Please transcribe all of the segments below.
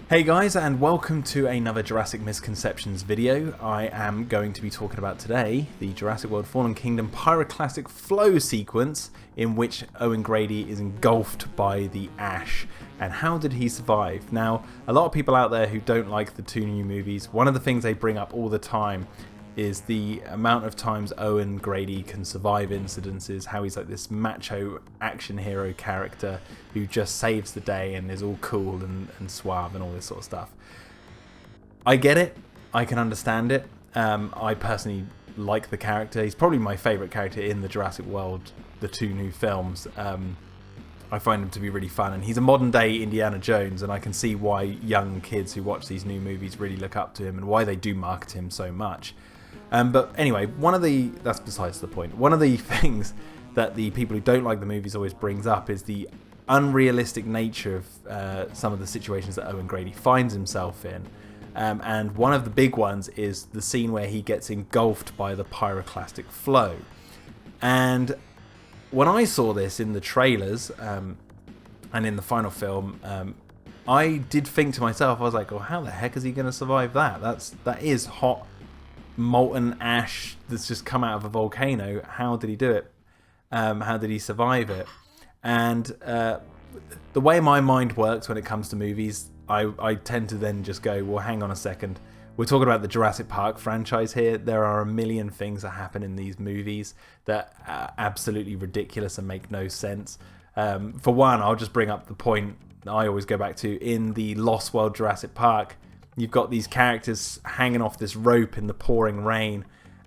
Hey guys, and welcome to another Jurassic Misconceptions video. I am going to be talking about today the Jurassic World Fallen Kingdom Pyroclastic flow sequence in which Owen Grady is engulfed by the ash. And how did he survive? Now, a lot of people out there who don't like the two new movies, one of the things they bring up all the time is the amount of times Owen Grady can survive incidences, how he's like this macho action hero character who just saves the day and is all cool and suave and all this sort of stuff. I get it. I can understand it. I personally like the character. He's probably my favourite character in the Jurassic World, the two new films. I find him to be really fun, and he's a modern day Indiana Jones, and I can see why young kids who watch these new movies really look up to him and why they do market him so much. But anyway, that's besides the point. One of the things that the people who don't like the movies always brings up is the unrealistic nature of some of the situations that Owen Grady finds himself in. And one of the big ones is the scene where he gets engulfed by the pyroclastic flow. And when I saw this in the trailers and in the final film, I did think to myself, I was like, oh, how the heck is he going to survive that? That is hot molten ash that's just come out of a volcano. How did he do it? How did he survive it? And the way my mind works when it comes to movies, I tend to then just go, well, hang on a second. We're talking about the Jurassic Park franchise here. There are a million things that happen in these movies that are absolutely ridiculous and make no sense. For one, I'll just bring up the point I always go back to. In the Lost World Jurassic Park, you've got these characters hanging off this rope in the pouring rain,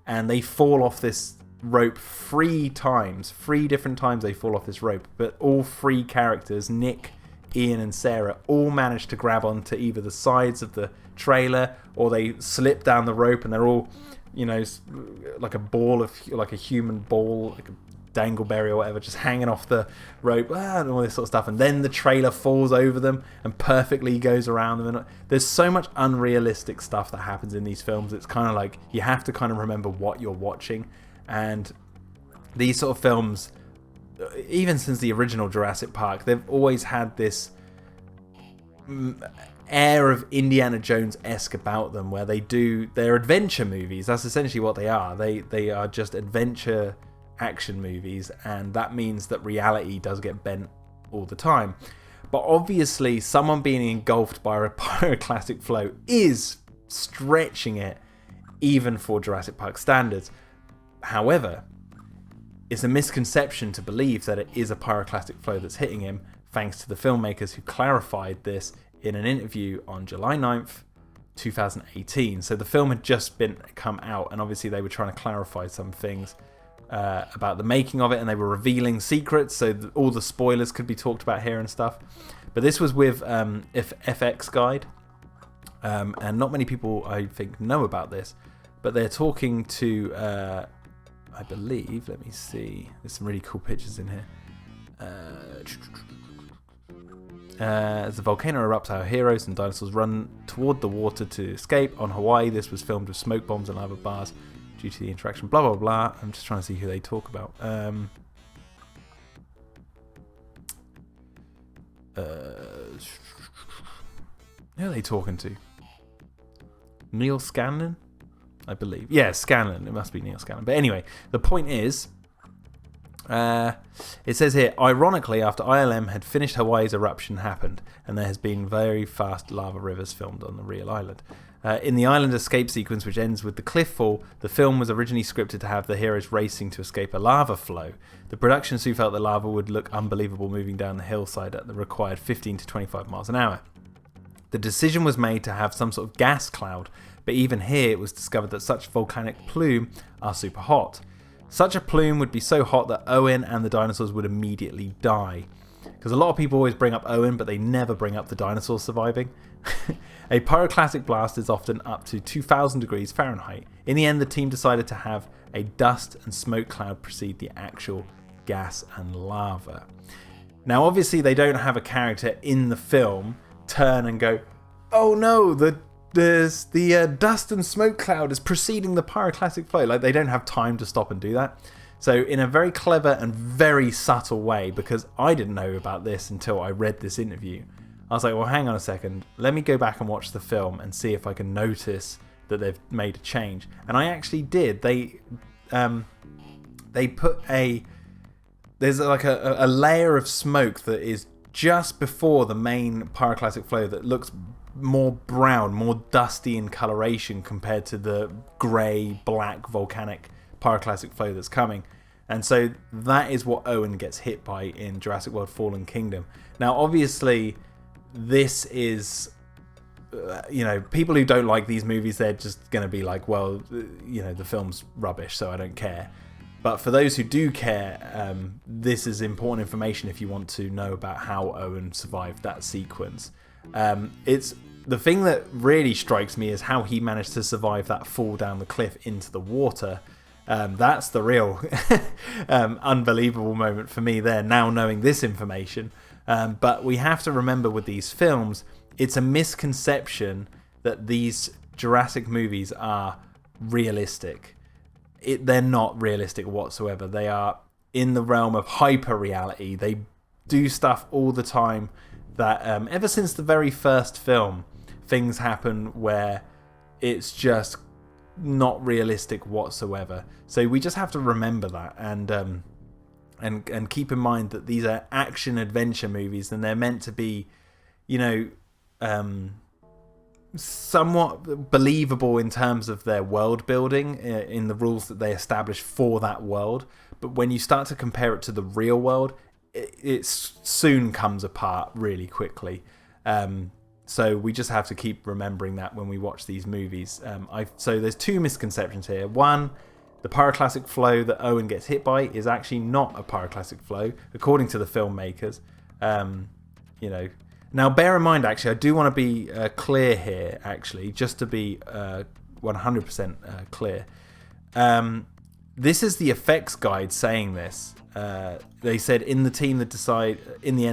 and they fall off this rope 3 times. 3 different times they fall off this rope, but all 3 characters, Nick, Ian and Sarah, all manage to grab onto either the sides of the trailer or they slip down the rope, and they're all, you know, like a ball of, like a human ball, like a dangleberry or whatever, just hanging off the rope and all this sort of stuff, and then the trailer falls over them and perfectly goes around them. And there's so much unrealistic stuff that happens in these films. It's kind of like you have to kind of remember what you're watching. And these sort of films, even since the original Jurassic Park, they've always had this air of Indiana Jones-esque about them, where they're adventure movies. That's essentially what they are. They are just adventure action movies, and that means that reality does get bent all the time. But obviously someone being engulfed by a pyroclastic flow is stretching it even for Jurassic Park standards. However, it's a misconception to believe that it is a pyroclastic flow that's hitting him, thanks to the filmmakers who clarified this in an interview on July 9th 2018. So the film had just come out, and obviously they were trying to clarify some things about the making of it, and they were revealing secrets, so all the spoilers could be talked about here and stuff. But this was with FX Guide, and not many people, I think, know about this, but they're talking to, I believe, let me see, there's some really cool pictures in here. As the volcano erupts, our heroes and dinosaurs run toward the water to escape. On Hawaii, this was filmed with smoke bombs and lava bars due to the interaction, blah blah blah. I'm just trying to see who they talk about. Who are they talking to? Neil Scanlon, I believe. Yeah, Scanlon. It must be Neil Scanlon. But anyway, the point is, it says here, ironically, after ILM had finished, Hawaii's eruption happened, and there has been very fast lava rivers filmed on the real island. In the island escape sequence, which ends with the cliff fall, the film was originally scripted to have the heroes racing to escape a lava flow. The production crew felt the lava would look unbelievable moving down the hillside at the required 15 to 25 miles an hour. The decision was made to have some sort of gas cloud, but even here it was discovered that such volcanic plume are super hot. Such a plume would be so hot that Owen and the dinosaurs would immediately die. Because a lot of people always bring up Owen, but they never bring up the dinosaurs surviving. A pyroclastic blast is often up to 2,000 degrees Fahrenheit. In the end, the team decided to have a dust and smoke cloud precede the actual gas and lava. Now, obviously, they don't have a character in the film turn and go, oh no, the dust and smoke cloud is preceding the pyroclastic flow. Like, they don't have time to stop and do that. So in a very clever and very subtle way, because I didn't know about this until I read this interview, I was like, well, hang on a second. Let me go back and watch the film and see if I can notice that they've made a change. And I actually did. They put there's like a layer of smoke that is just before the main pyroclastic flow that looks more brown, more dusty in coloration compared to the grey, black volcanic pyroclastic flow that's coming. And so that is what Owen gets hit by in Jurassic World Fallen Kingdom. Now, obviously, this is, people who don't like these movies, they're just going to be like, well, the film's rubbish, so I don't care. But for those who do care, this is important information if you want to know about how Owen survived that sequence. It's the thing that really strikes me is how he managed to survive that fall down the cliff into the water. That's the real unbelievable moment for me there, now knowing this information. But we have to remember with these films, it's a misconception that these Jurassic movies are realistic. They're not realistic whatsoever. They are in the realm of hyper reality. They do stuff all the time that ever since the very first film, things happen where it's just not realistic whatsoever. So we just have to remember that and keep in mind that these are action adventure movies, and they're meant to be, somewhat believable in terms of their world building in the rules that they establish for that world. But when you start to compare it to the real world, it soon comes apart really quickly. So we just have to keep remembering that when we watch these movies. So there's two misconceptions here. One, the pyroclastic flow that Owen gets hit by is actually not a pyroclastic flow, according to the filmmakers. Now, bear in mind, actually, I do want to be clear here, actually, just to be 100% clear. This is the effects guide saying this. They said in the end,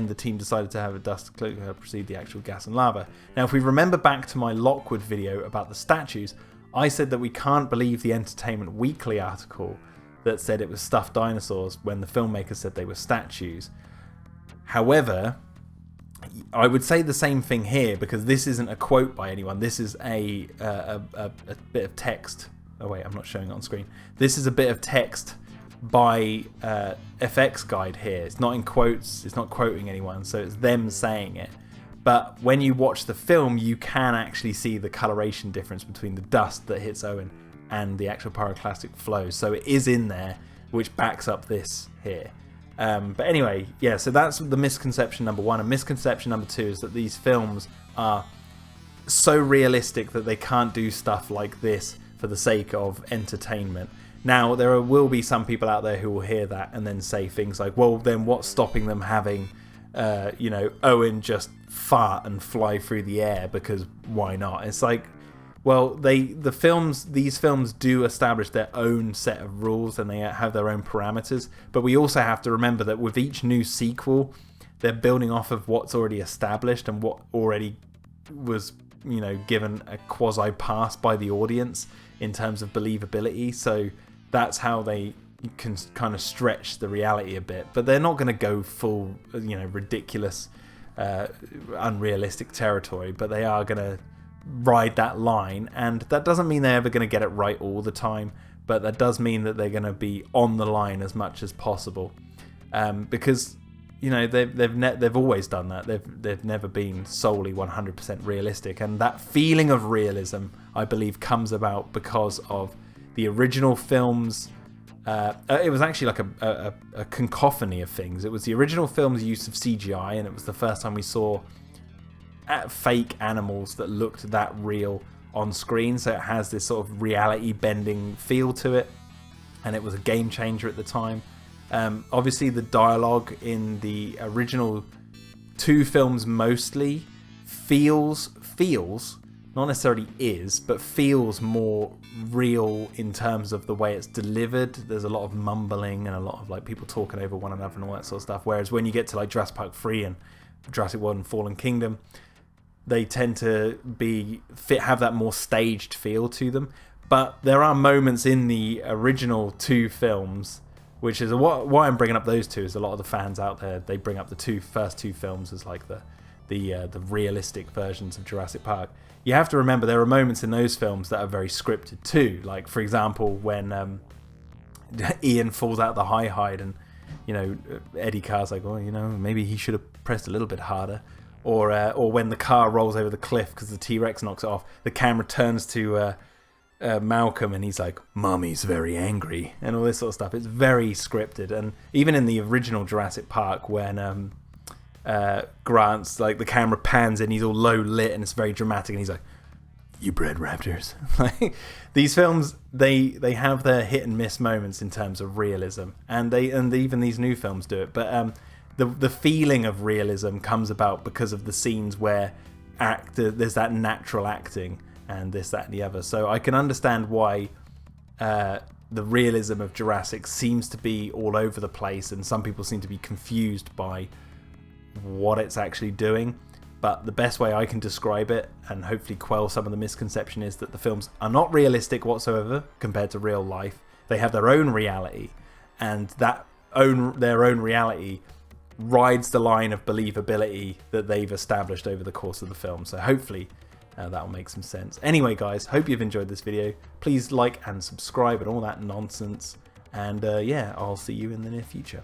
the team decided to have a dust cloak precede the actual gas and lava. Now, if we remember back to my Lockwood video about the statues, I said that we can't believe the Entertainment Weekly article that said it was stuffed dinosaurs when the filmmakers said they were statues. However, I would say the same thing here, because this isn't a quote by anyone. This is a bit of text. Oh wait, I'm not showing it on screen. This is a bit of text by FX Guide here. It's not in quotes. It's not quoting anyone, so it's them saying it. But when you watch the film, you can actually see the coloration difference between the dust that hits Owen and the actual pyroclastic flow. So it is in there, which backs up this here. But anyway, yeah, so that's the misconception number one. And misconception number two is that these films are so realistic that they can't do stuff like this for the sake of entertainment. Now, there will be some people out there who will hear that and then say things like, well, then what's stopping them having, Owen just fart and fly through the air, because why not? It's like, well, these films do establish their own set of rules and they have their own parameters, but we also have to remember that with each new sequel, they're building off of what's already established and what already was, given a quasi pass by the audience in terms of believability. So that's how they can kind of stretch the reality a bit, but they're not going to go full, ridiculous, unrealistic territory, but they are going to ride that line. And that doesn't mean they're ever going to get it right all the time, but that does mean that they're going to be on the line as much as possible, because they've always done that. They've never been solely 100% realistic, and that feeling of realism, I believe, comes about because of the original films. It was actually like a cacophony of things. It was the original film's use of CGI, and it was the first time we saw fake animals that looked that real on screen. So it has this sort of reality bending feel to it, and it was a game changer at the time. Obviously, the dialogue in the original two films mostly feels, not necessarily is, but feels more real in terms of the way it's delivered. There's a lot of mumbling and a lot of like people talking over one another and all that sort of stuff. Whereas when you get to like Jurassic Park 3 and Jurassic World and Fallen Kingdom, they tend to have that more staged feel to them. But there are moments in the original two films, which is why I'm bringing up those two, is a lot of the fans out there, they bring up the first two films as like the the realistic versions of Jurassic Park. You have to remember there are moments in those films that are very scripted too. Like, for example, when Ian falls out the high and Eddie Carr's like, well, maybe he should have pressed a little bit harder. Or when the car rolls over the cliff because the T-Rex knocks it off, the camera turns to Malcolm and he's like, "Mummy's very angry," and all this sort of stuff. It's very scripted. And even in the original Jurassic Park, when Grant's like, the camera pans in, he's all low lit and it's very dramatic, and he's like, "You bred raptors." Like, these films, they have their hit and miss moments in terms of realism, and even these new films do it. But the feeling of realism comes about because of the scenes where there's that natural acting and this, that, and the other. So I can understand why the realism of Jurassic seems to be all over the place, and some people seem to be confused by what it's actually doing. But the best way I can describe it, and hopefully quell some of the misconception, is that the films are not realistic whatsoever compared to real life. They have their own reality, and their own reality rides the line of believability that they've established over the course of the film. So hopefully that'll make some sense. Anyway, guys, hope you've enjoyed this video. Please like and subscribe and all that nonsense. And yeah, I'll see you in the near future.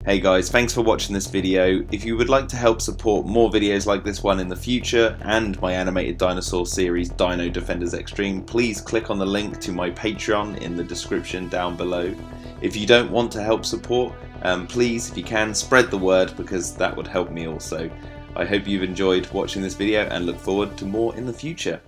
Hey guys, thanks for watching this video. If you would like to help support more videos like this one in the future and my animated dinosaur series Dino Defenders Extreme, please click on the link to my Patreon in the description down below. If you don't want to help support, please, if you can, spread the word, because that would help me also. I hope you've enjoyed watching this video and look forward to more in the future.